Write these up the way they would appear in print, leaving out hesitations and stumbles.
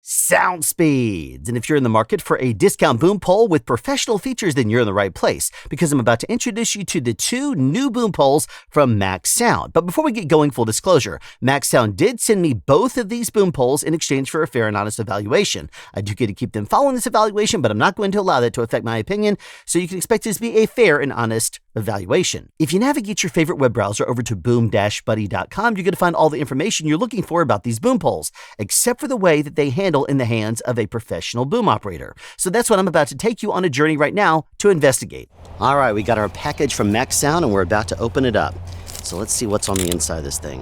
sound speeds. And if you're in the market for a discount boom pole with professional features, then you're in the right place, because I'm about to introduce you to the two new boom poles from Mack Sound. But before we get going, full disclosure, Mack Sound did send me both of these boom poles in exchange for a fair and honest evaluation. I do get to keep them following this evaluation, but I'm not going to allow that to affect my opinion, so you can expect this to be a fair and honest evaluation. If you navigate your favorite web browser over to boom-buddy.com, you're going to find all the information you're looking for about these boom poles, except for the way that they handle in the hands of a professional boom operator. So that's what I'm about to take you on a journey right now to investigate. All right, we got our package from Mack Sound and we're about to open it up. So let's see what's on the inside of this thing.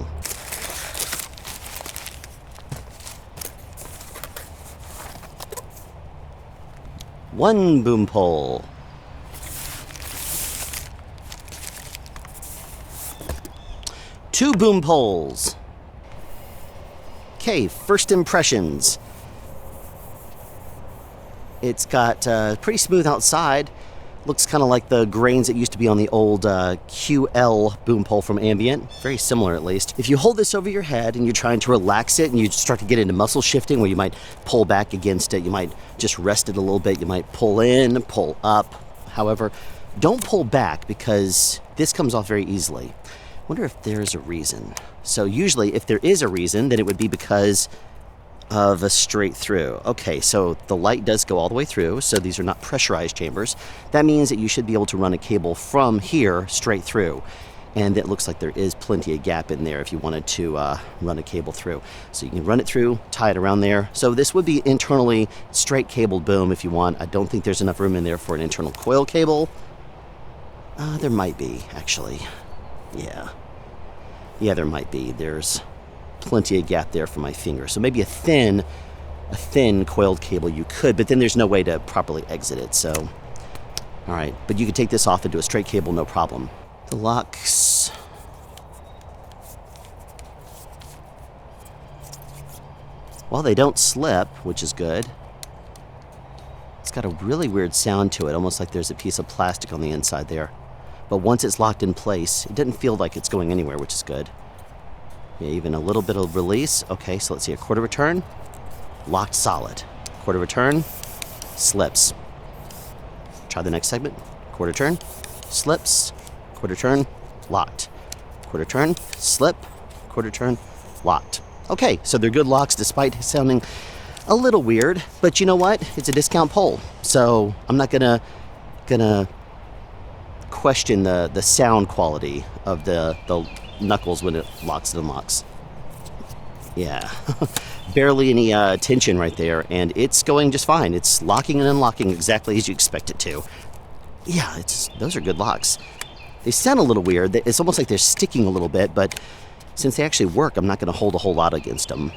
One boom pole. Two boom poles. Okay, first impressions. It's got pretty smooth outside. Looks kind of like the grains that used to be on the old QL boom pole from Ambient. Very similar, at least. If you hold this over your head and you're trying to relax it and you start to get into muscle shifting where you might pull back against it, you might just rest it a little bit, you might pull in, pull up. However, don't pull back because this comes off very easily. I wonder if there's a reason. So usually if there is a reason, then it would be because of a straight through. Okay, so the light does go all the way through, so these are not pressurized chambers. That means that you should be able to run a cable from here straight through. And it looks like there is plenty of gap in there if you wanted to run a cable through. So you can run it through, tie it around there. So this would be internally straight cabled boom if you want. I don't think there's enough room in there for an internal coil cable. There might be, actually. Yeah, there might be. There's plenty of gap there for my finger. So maybe a thin coiled cable you could, but then there's no way to properly exit it. So, all right, but you could take this off and do a straight cable, no problem. The locks. Well, they don't slip, which is good. It's got a really weird sound to it, almost like there's a piece of plastic on the inside there. But once it's locked in place, it doesn't feel like it's going anywhere, which is good. Yeah, even a little bit of release. Okay, so let's see, a quarter return, locked solid. Quarter return, slips. Try the next segment. Quarter turn, slips. Quarter turn, locked. Quarter turn, slip. Quarter turn, locked. Okay, so they're good locks despite sounding a little weird, but you know what? It's a discount pole, so I'm not gonna question the sound quality of the knuckles when it locks and unlocks. Yeah, barely any tension right there, and it's going just fine. It's locking and unlocking exactly as you expect it to. Yeah, those are good locks. They sound a little weird. It's almost like they're sticking a little bit, but since they actually work, I'm not going to hold a whole lot against them.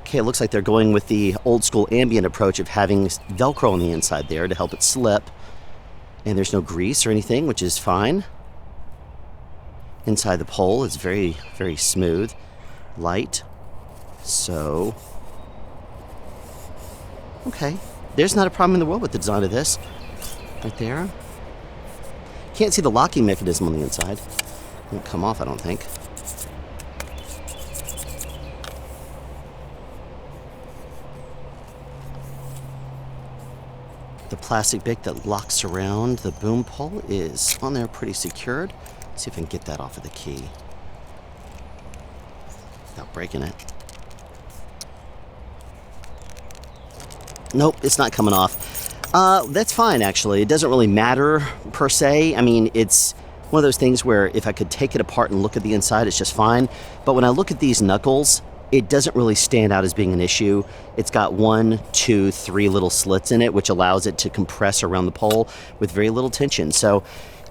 Okay, it looks like they're going with the old school Ambient approach of having Velcro on the inside there to help it slip. And there's no grease or anything, which is fine. Inside the pole is very, very smooth, light. So, okay. There's not a problem in the world with the design of this. Right there. Can't see the locking mechanism on the inside. Won't come off, I don't think. The plastic bit that locks around the boom pole is on there pretty secured. Let's see if I can get that off of the key without breaking it. Nope, it's not coming off. That's fine, actually. It doesn't really matter per se. I mean, it's one of those things where if I could take it apart and look at the inside, it's just fine. But when I look at these knuckles, it doesn't really stand out as being an issue. It's got 1, 2, 3 little slits in it, which allows it to compress around the pole with very little tension. So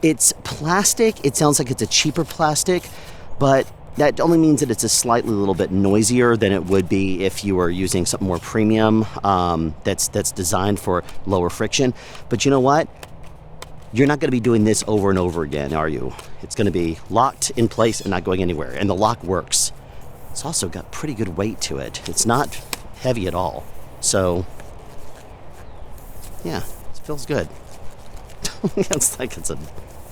it's plastic. It sounds like it's a cheaper plastic, but that only means that it's a slightly little bit noisier than it would be if you were using something more premium that's designed for lower friction. But you know what? You're not going to be doing this over and over again, are you? It's going to be locked in place and not going anywhere, and the lock works. It's also got pretty good weight to it. It's not heavy at all. So, yeah, it feels good. It's like it's a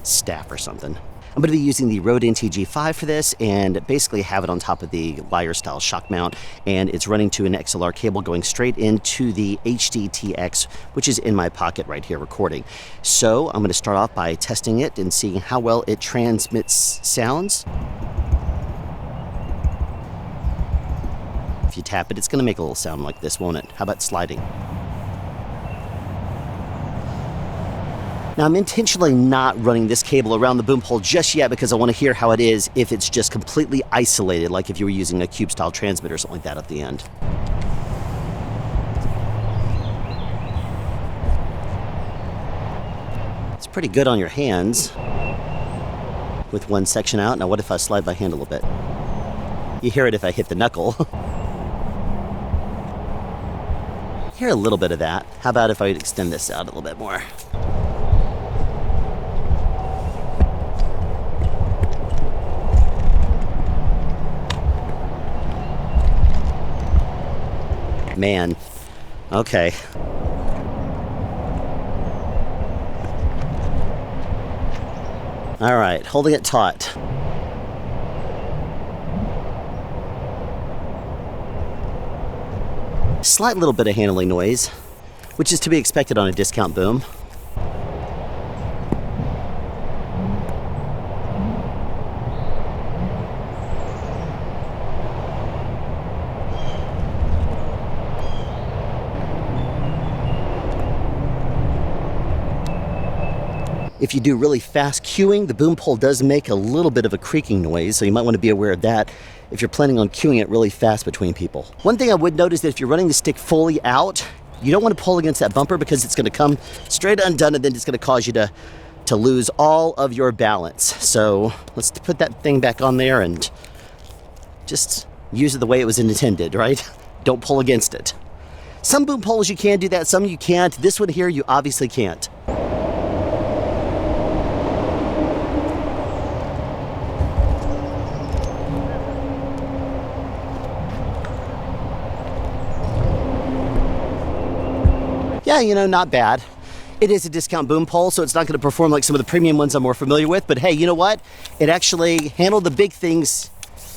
staff or something. I'm going to be using the Rode NTG5 for this and basically have it on top of the lyre style shock mount, and it's running to an XLR cable going straight into the HDTX, which is in my pocket right here recording. So I'm going to start off by testing it and seeing how well it transmits sounds. If you tap it, it's going to make a little sound like this, won't it? How about sliding? Now, I'm intentionally not running this cable around the boom pole just yet because I want to hear how it is if it's just completely isolated, like if you were using a cube style transmitter or something like that at the end. It's pretty good on your hands with one section out. Now, what if I slide my hand a little bit? You hear it if I hit the knuckle. Hear a little bit of that. How about if I extend this out a little bit more? Man, okay. All right, holding it taut. Slight little bit of handling noise, which is to be expected on a discount boom. If you do really fast cueing, the boom pole does make a little bit of a creaking noise, so you might want to be aware of that if you're planning on cueing it really fast between people. One thing I would note is that if you're running the stick fully out, you don't want to pull against that bumper because it's going to come straight undone and then it's going to cause you to lose all of your balance. So let's put that thing back on there and just use it the way it was intended, right? Don't pull against it. Some boom poles you can do that, some you can't. This one here you obviously can't. Yeah, you know, not bad. It is a discount boom pole, so it's not going to perform like some of the premium ones I'm more familiar with, but hey, you know what? It actually handled the big things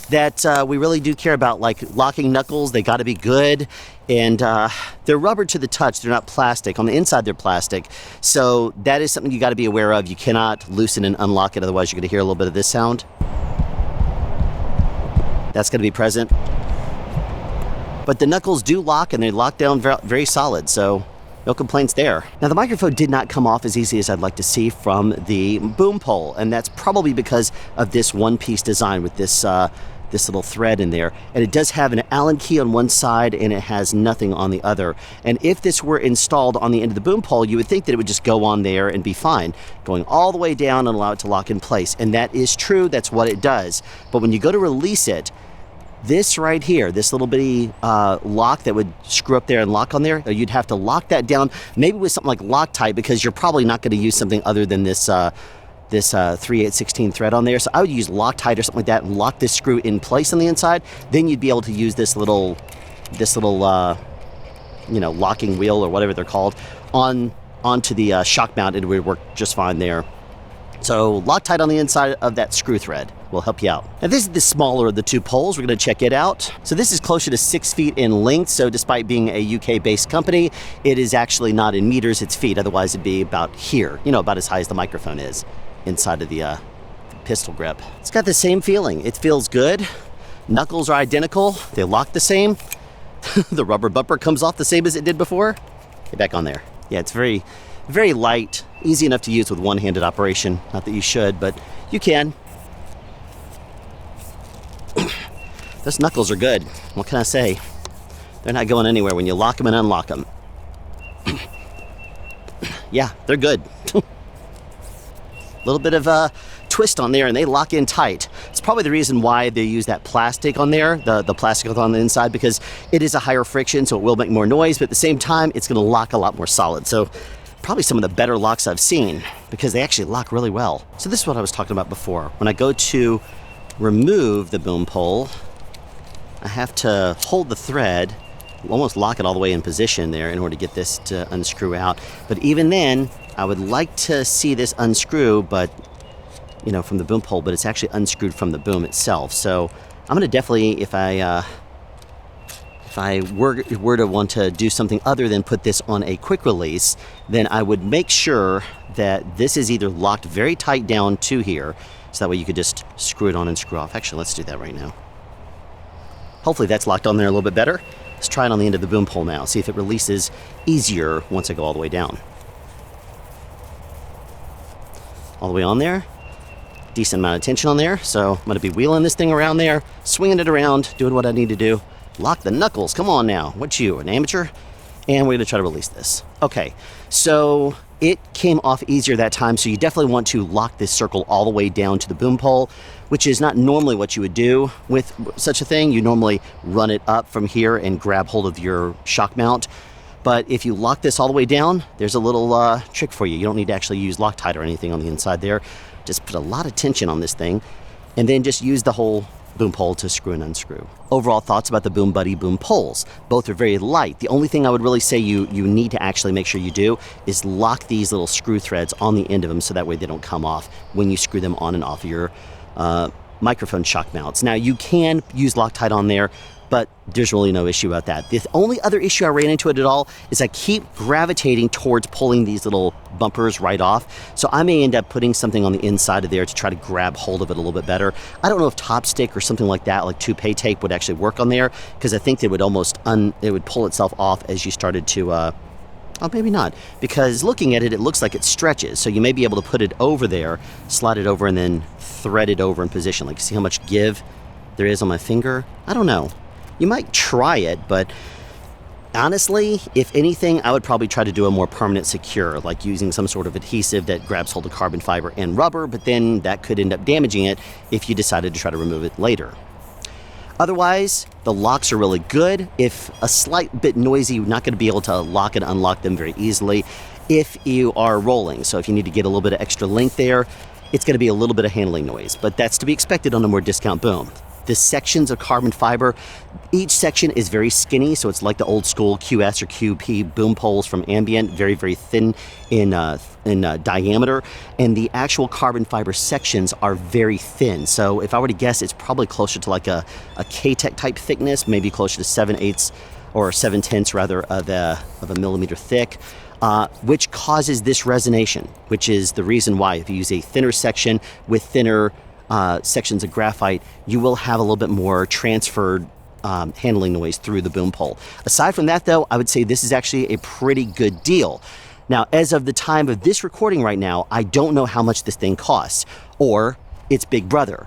that we really do care about, like locking knuckles. They got to be good, and they're rubber to the touch. They're not plastic. On the inside, they're plastic, so that is something you got to be aware of. You cannot loosen and unlock it, otherwise you're going to hear a little bit of this sound. That's going to be present. But the knuckles do lock, and they lock down very solid, so no complaints there. Now, the microphone did not come off as easy as I'd like to see from the boom pole, and that's probably because of this one-piece design with this this little thread in there. And it does have an Allen key on one side, and it has nothing on the other. And if this were installed on the end of the boom pole, you would think that it would just go on there and be fine, going all the way down and allow it to lock in place. And that is true, that's what it does. But when you go to release it, this right here, this little bitty lock that would screw up there and lock on there, you'd have to lock that down, maybe with something like Loctite, because you're probably not going to use something other than this 3/8/16 thread on there. So I would use Loctite or something like that and lock this screw in place on the inside. Then you'd be able to use this little you know, locking wheel or whatever they're called onto the shock mount. It would work just fine there. So Loctite on the inside of that screw thread will help you out. Now, this is the smaller of the two poles. We're going to check it out. So this is closer to 6 feet in length. So despite being a UK-based company, it is actually not in meters, it's feet. Otherwise, it'd be about here, you know, about as high as the microphone is inside of the pistol grip. It's got the same feeling. It feels good. Knuckles are identical. They lock the same. The rubber bumper comes off the same as it did before. Get back on there. Yeah, it's very, very light. Easy enough to use with one-handed operation. Not that you should, but you can. Those knuckles are good. What can I say? They're not going anywhere when you lock them and unlock them. Yeah, they're good. A little bit of a twist on there and they lock in tight. It's probably the reason why they use that plastic on there, the plastic on the inside, because it is a higher friction, so it will make more noise, but at the same time, it's going to lock a lot more solid. So probably some of the better locks I've seen, because they actually lock really well. So this is what I was talking about before. When I go to remove the boom pole, I have to hold the thread, almost lock it all the way in position there in order to get this to unscrew out. But even then, I would like to see this unscrew, but you know, from the boom pole, but it's actually unscrewed from the boom itself. So I'm gonna definitely, if I were to want to do something other than put this on a quick release, then I would make sure that this is either locked very tight down to here, so that way you could just screw it on and screw off. Actually, let's do that right now. Hopefully that's locked on there a little bit better. Let's try it on the end of the boom pole now, see if it releases easier once I go all the way down. All the way on there. Decent amount of tension on there, so I'm going to be wheeling this thing around there, swinging it around, doing what I need to do. Lock the knuckles. Come on now. What you, an amateur? And we're going to try to release this. Okay, so it came off easier that time, so you definitely want to lock this circle all the way down to the boom pole, which is not normally what you would do with such a thing. You normally run it up from here and grab hold of your shock mount. But if you lock this all the way down, there's a little trick for you. You don't need to actually use Loctite or anything on the inside there. Just put a lot of tension on this thing, and then just use the whole boom pole to screw and unscrew. Overall thoughts about the Boom Buddy boom poles. Both are very light. The only thing I would really say you need to actually make sure you do is lock these little screw threads on the end of them, so that way they don't come off when you screw them on and off your microphone shock mounts. Now you can use Loctite on there, but there's really no issue about that. The only other issue I ran into it at all is I keep gravitating towards pulling these little bumpers right off. So I may end up putting something on the inside of there to try to grab hold of it a little bit better. I don't know if Top Stick or something like that, like toupee tape, would actually work on there, because I think it would almost it would pull itself off as you started to oh, maybe not, because looking at it, it looks like it stretches. So you may be able to put it over there, slide it over, and then thread it over in position. Like, see how much give there is on my finger? I don't know. You might try it, but honestly, if anything, I would probably try to do a more permanent secure, like using some sort of adhesive that grabs hold of carbon fiber and rubber, but then that could end up damaging it if you decided to try to remove it later. Otherwise, the locks are really good. If a slight bit noisy, you're not going to be able to lock and unlock them very easily if you are rolling. So if you need to get a little bit of extra length there, it's going to be a little bit of handling noise, but that's to be expected on a more discount boom. The sections of carbon fiber, each section is very skinny, so it's like the old school QS or QP boom poles from Ambient, very, very thin in diameter, and the actual carbon fiber sections are very thin. So if I were to guess, it's probably closer to like a K-Tech type thickness, maybe closer to 7/8 or 7/10 rather of a millimeter thick. Which causes this resonation, which is the reason why if you use a thinner section with thinner sections of graphite, you will have a little bit more transferred handling noise through the boom pole. Aside from that, though, I would say this is actually a pretty good deal. Now, as of the time of this recording right now, I don't know how much this thing costs, or its big brother.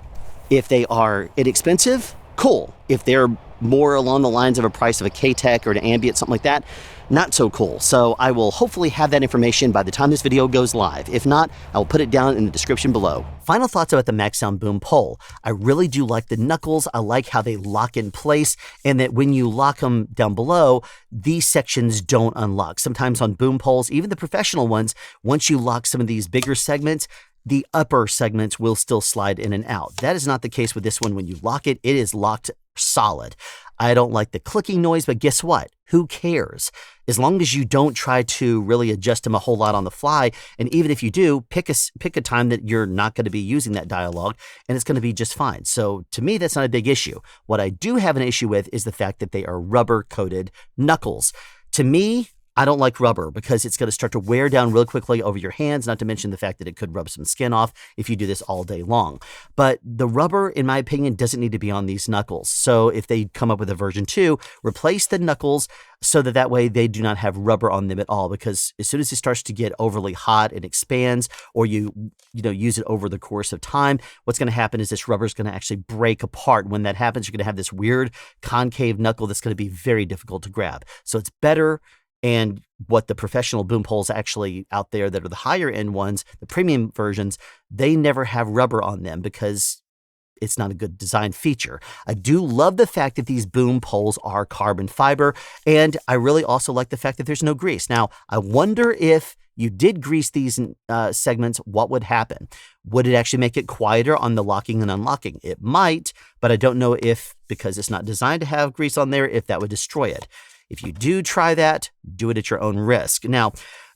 If they are inexpensive, cool. If they're more along the lines of a price of a K-Tech or an Ambient, something like that, not so cool. So I will hopefully have that information by the time this video goes live. If not, I will put it down in the description below. Final thoughts about the Mack Sound boom pole. I really do like the knuckles. I like how they lock in place, and that when you lock them down below, these sections don't unlock. Sometimes on boom poles, even the professional ones, once you lock some of these bigger segments, the upper segments will still slide in and out. That is not the case with this one. When you lock it, it is locked solid. I don't like the clicking noise, but guess what? Who cares? As long as you don't try to really adjust them a whole lot on the fly, and even if you do, pick a time that you're not going to be using that dialogue, and it's going to be just fine. So to me, that's not a big issue. What I do have an issue with is the fact that they are rubber-coated knuckles. To me, I don't like rubber because it's going to start to wear down real quickly over your hands, not to mention the fact that it could rub some skin off if you do this all day long. But the rubber, in my opinion, doesn't need to be on these knuckles. So if they come up with a version 2, replace the knuckles so that way they do not have rubber on them at all, because as soon as it starts to get overly hot and expands, or you use it over the course of time, what's going to happen is this rubber is going to actually break apart. When that happens, you're going to have this weird concave knuckle that's going to be very difficult to grab. So it's better. And what the professional boom poles actually out there that are the higher end ones, the premium versions, they never have rubber on them because it's not a good design feature. I do love the fact that these boom poles are carbon fiber, and I really also like the fact that there's no grease. Now, I wonder if you did grease these segments, what would happen? Would it actually make it quieter on the locking and unlocking? It might, but I don't know if, because it's not designed to have grease on there, if that would destroy it. If you do try that, do it at your own risk. Now,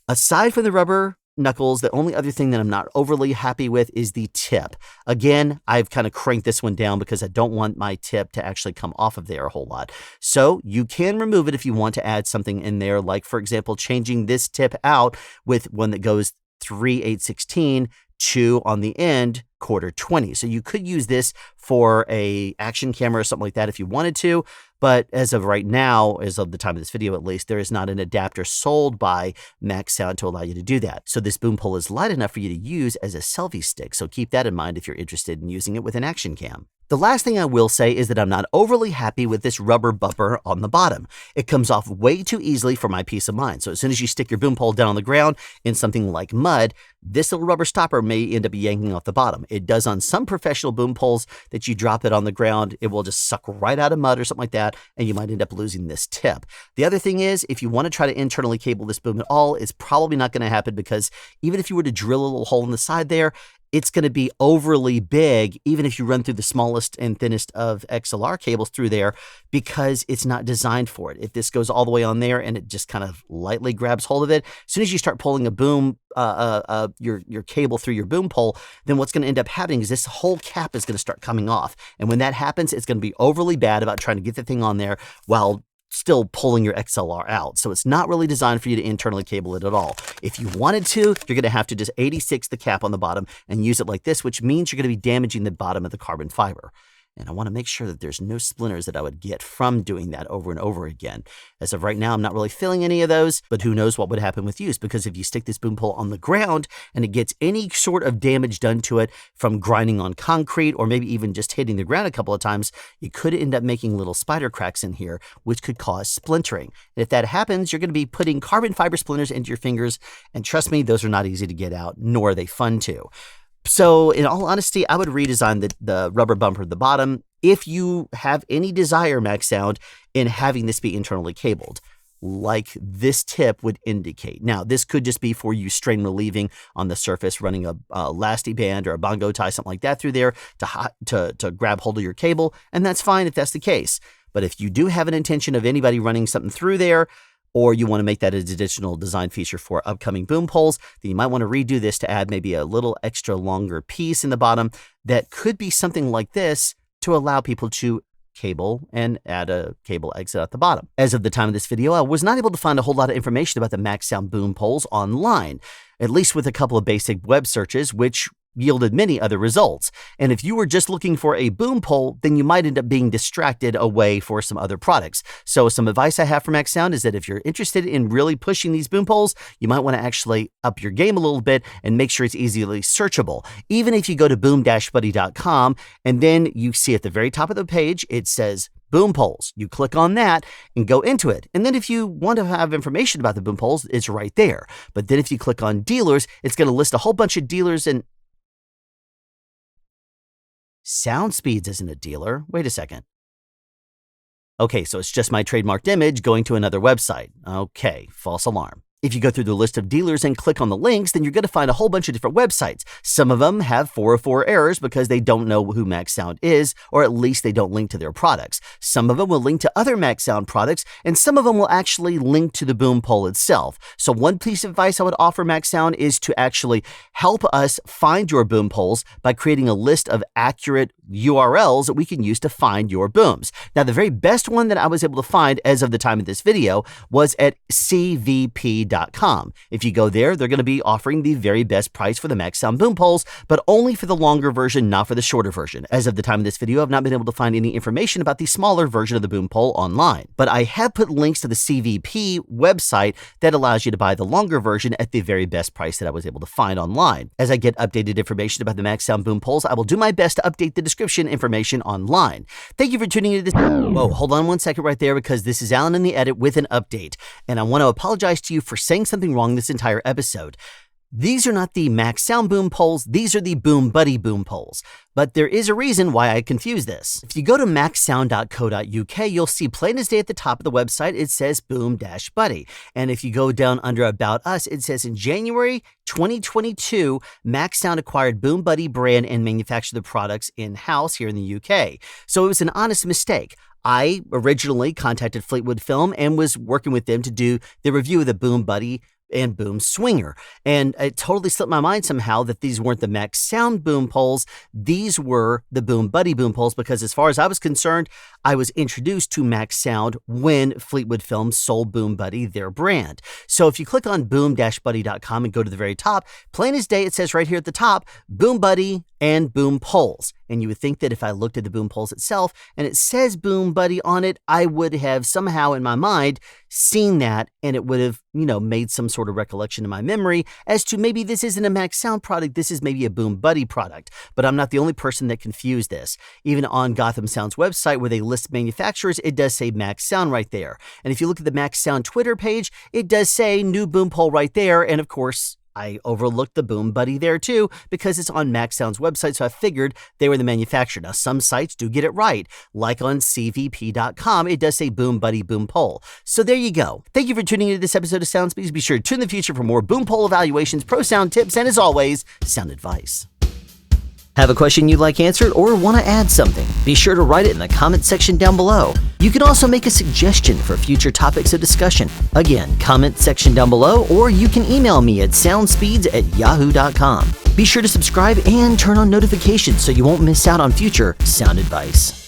aside from the rubber knuckles. The only other thing that I'm not overly happy with is the tip. Again, I've kind of cranked this one down because I don't want my tip to actually come off of there a whole lot. So you can remove it if you want to add something in there, like, for example, changing this tip out with one that goes 3/8/16 to, on the end, 1/4-20. So you could use this for a action camera or something like that if you wanted to. But as of right now, as of the time of this video at least, there is not an adapter sold by Mack Sound to allow you to do that. So this boom pole is light enough for you to use as a selfie stick. So keep that in mind if you're interested in using it with an action cam. The last thing I will say is that I'm not overly happy with this rubber bumper on the bottom. It comes off way too easily for my peace of mind. So as soon as you stick your boom pole down on the ground in something like mud, this little rubber stopper may end up yanking off the bottom. It does on some professional boom poles that you drop it on the ground, it will just suck right out of mud or something like that, and you might end up losing this tip. The other thing is, if you want to try to internally cable this boom at all, it's probably not going to happen, because even if you were to drill a little hole in the side there, it's going to be overly big, even if you run through the smallest and thinnest of XLR cables through there, because it's not designed for it. If this goes all the way on there and it just kind of lightly grabs hold of it, as soon as you start pulling a boom, your cable through your boom pole, then what's going to end up happening is this whole cap is going to start coming off. And when that happens, it's going to be overly bad about trying to get the thing on there while still pulling your XLR out. So it's not really designed for you to internally cable it at all. If you wanted to, you're going to have to just 86 the cap on the bottom and use it like this, which means you're going to be damaging the bottom of the carbon fiber. And I want to make sure that there's no splinters that I would get from doing that over and over again. As of right now, I'm not really feeling any of those, but who knows what would happen with use, because if you stick this boom pole on the ground and it gets any sort of damage done to it from grinding on concrete or maybe even just hitting the ground a couple of times, you could end up making little spider cracks in here, which could cause splintering. And if that happens, you're going to be putting carbon fiber splinters into your fingers, and trust me, those are not easy to get out, nor are they fun to. So in all honesty, I would redesign the rubber bumper at the bottom if you have any desire, Mack Sound, in having this be internally cabled, like this tip would indicate. Now, this could just be for you strain relieving on the surface, running a lasty band or a bongo tie, something like that through there to grab hold of your cable, and that's fine if that's the case. But if you do have an intention of anybody running something through there, or you want to make that an additional design feature for upcoming boom poles, then you might want to redo this to add maybe a little extra longer piece in the bottom that could be something like this to allow people to cable and add a cable exit at the bottom. As of the time of this video, I was not able to find a whole lot of information about the Mack Sound boom poles online, at least with a couple of basic web searches, which yielded many other results. And if you were just looking for a boom pole, then you might end up being distracted away for some other products. So some advice I have for Mack Sound is that if you're interested in really pushing these boom poles, you might want to actually up your game a little bit and make sure it's easily searchable. Even if you go to boom-buddy.com and then you see at the very top of the page, it says boom poles. You click on that and go into it. And then if you want to have information about the boom poles, it's right there. But then if you click on dealers, it's going to list a whole bunch of dealers, and SoundSpeeds isn't a dealer. Wait a second. Okay, so it's just my trademarked image going to another website. Okay, false alarm. If you go through the list of dealers and click on the links, then you're going to find a whole bunch of different websites. Some of them have 404 errors because they don't know who Mack Sound is, or at least they don't link to their products. Some of them will link to other Mack Sound products, and some of them will actually link to the boom pole itself. So one piece of advice I would offer Mack Sound is to actually help us find your boom poles by creating a list of accurate URLs that we can use to find your booms. Now, the very best one that I was able to find as of the time of this video was at CVP.com. If you go there, they're going to be offering the very best price for the Mack Sound boom poles, but only for the longer version, not for the shorter version. As of the time of this video, I've not been able to find any information about the smaller version of the boom pole online, but I have put links to the CVP website that allows you to buy the longer version at the very best price that I was able to find online. As I get updated information about the Mack Sound boom poles, I will do my best to update the description information online. Thank you for tuning into this. Whoa, hold on one second right there, because this is Alan in the edit with an update, and I want to apologize to you for saying something wrong this entire episode. These are not the Mack Sound boom poles, these are the BOOM-BPS boom poles. But there is a reason why I confuse this. If you go to macksound.co.uk, you'll see plain as day at the top of the website, it says BOOM-BPS. And if you go down under About Us, it says in January 2022, Mack Sound acquired BOOM-BPS brand and manufactured the products in-house here in the UK. So it was an honest mistake. I originally contacted Fleetwood Film and was working with them to do the review of the BOOM-BPS and Boom Swinger. And it totally slipped my mind somehow that these weren't the Mack Sound boom poles. These were the Boom Buddy boom poles, because as far as I was concerned, I was introduced to Mack Sound when Fleetwood Films sold Boom Buddy, their brand. So if you click on boom-buddy.com and go to the very top, plain as day, it says right here at the top, Boom Buddy and Boom Poles. And you would think that if I looked at the boom poles itself and it says Boom Buddy on it, I would have somehow in my mind seen that, and it would have, made some sort of recollection in my memory as to maybe this isn't a Mack Sound product, this is maybe a Boom Buddy product. But I'm not the only person that confused this. Even on Gotham Sound's website where they list manufacturers, it does say Mack Sound right there. And if you look at the Mack Sound Twitter page, it does say new boom pole right there. And of course, I overlooked the Boom Buddy there too because it's on Mack Sound's website, so I figured they were the manufacturer. Now, some sites do get it right, like on CVP.com, it does say Boom Buddy boom pole. So there you go. Thank you for tuning into this episode of Sound Speeds. Be sure to tune in the future for more boom pole evaluations, pro sound tips, and as always, sound advice. Have a question you'd like answered or want to add something? Be sure to write it in the comment section down below. You can also make a suggestion for future topics of discussion. Again, comment section down below, or you can email me at soundspeeds@yahoo.com. Be sure to subscribe and turn on notifications so you won't miss out on future sound advice.